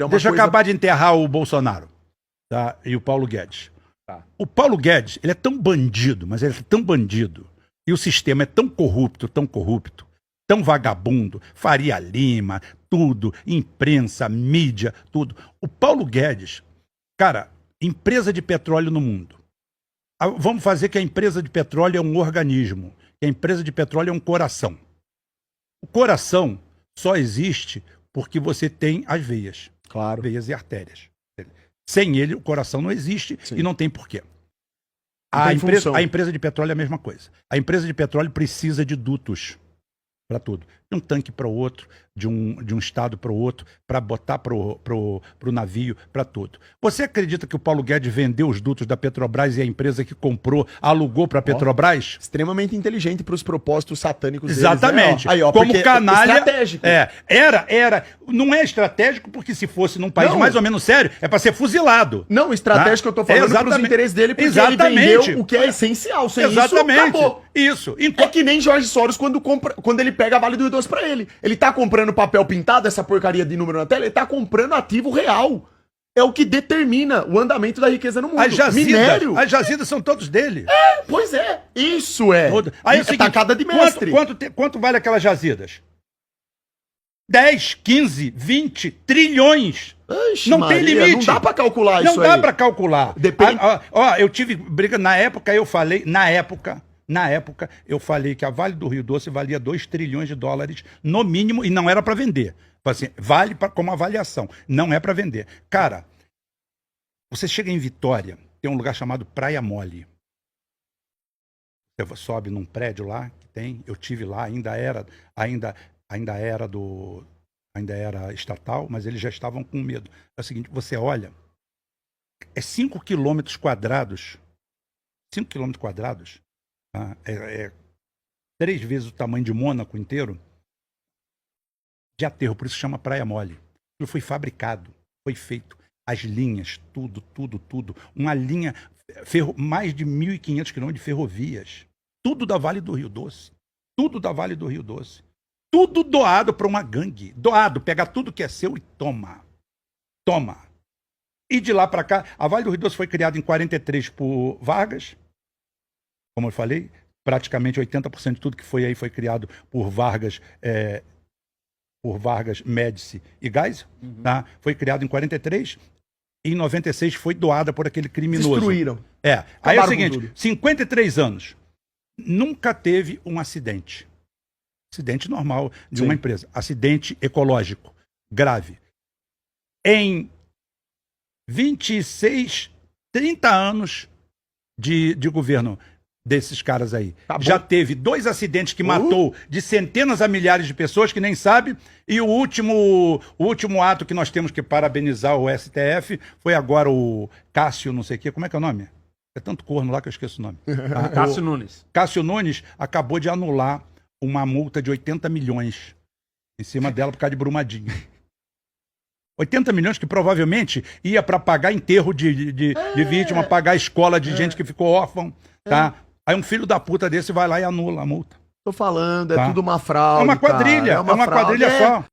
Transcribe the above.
Deixa eu acabar de enterrar o Bolsonaro, tá? E o Paulo Guedes. Tá. O Paulo Guedes, ele é tão bandido, mas ele é tão bandido, e o sistema é tão corrupto, tão vagabundo, Faria Lima, tudo, imprensa, mídia, tudo. O Paulo Guedes, cara, empresa de petróleo no mundo. Vamos fazer que a empresa de petróleo é um organismo, que a empresa de petróleo é um coração. O coração só existe porque você tem as veias. Claro. Veias e artérias. Sem ele, o coração não existe. Sim. E não tem porquê. A empresa de petróleo é a mesma coisa. A empresa de petróleo precisa de dutos para tudo. De um tanque para o outro, de um estado para o outro, para botar para o navio, para tudo. Você acredita que o Paulo Guedes vendeu os dutos da Petrobras e a empresa que comprou alugou para a Petrobras? Extremamente inteligente para os propósitos satânicos deles. Exatamente. Né? Aí, ó, como canalha. Estratégico. Era. Não é estratégico porque se fosse num país mais ou menos sério, é para ser fuzilado. Não, estratégico eu tô falando para os interesses dele, porque ele vendeu o que é essencial. Sem isso, acabou. Isso. É que nem Jorge Soros quando ele pega a Vale do Rio Doce para ele. Ele tá comprando papel pintado, essa porcaria de número na tela, ele tá comprando ativo real. É o que determina o andamento da riqueza no mundo. As jazidas são todos dele. Pois é. Isso é. Aí é o seguinte, tacada de mestre. Quanto vale aquelas jazidas? 10, 15, 20 trilhões. Oxe, não Maria, tem limite. Não dá pra calcular isso aí. Não dá pra calcular. Depende. Eu tive briga, na época eu falei, na época, eu falei que a Vale do Rio Doce valia 2 trilhões de dólares, no mínimo, e não era para vender. Assim, vale como avaliação, não é para vender. Cara, você chega em Vitória, tem um lugar chamado Praia Mole. Você sobe num prédio lá, que tem, eu tive lá, ainda era estatal, mas eles já estavam com medo. É o seguinte, você olha, é 5 quilômetros quadrados, 5 quilômetros quadrados, é 3 vezes o tamanho de Mônaco inteiro, de aterro, por isso chama Praia Mole. Aquilo foi fabricado, foi feito. As linhas, tudo. Uma linha, mais de 1.500 quilômetros de ferrovias. Tudo da Vale do Rio Doce. Tudo doado para uma gangue. Doado, pega tudo que é seu e toma. E de lá para cá, a Vale do Rio Doce foi criada em 43 por Vargas. Como eu falei, praticamente 80% de tudo que foi aí foi criado por Vargas, Médici e Geisel. Tá? Foi criado em 43 e em 96 foi doada por aquele criminoso. Destruíram. Aí é o seguinte, 53 anos, nunca teve um acidente. Acidente normal de uma empresa. Acidente ecológico grave. Em 26, 30 anos de governo desses caras aí. Já teve 2 acidentes que matou de centenas a milhares de pessoas que nem sabe, e o último ato que nós temos que parabenizar o STF foi agora o Cássio, não sei o quê, como é que é o nome? É tanto corno lá que eu esqueço o nome. Cássio Nunes. Cássio Nunes acabou de anular uma multa de 80 milhões em cima dela por causa de Brumadinho. 80 milhões que provavelmente ia para pagar enterro de vítima, pagar a escola de gente que ficou órfã, tá? Aí um filho da puta desse vai lá e anula a multa. Tô falando, tudo uma fraude. É uma quadrilha, cara. é uma quadrilha só.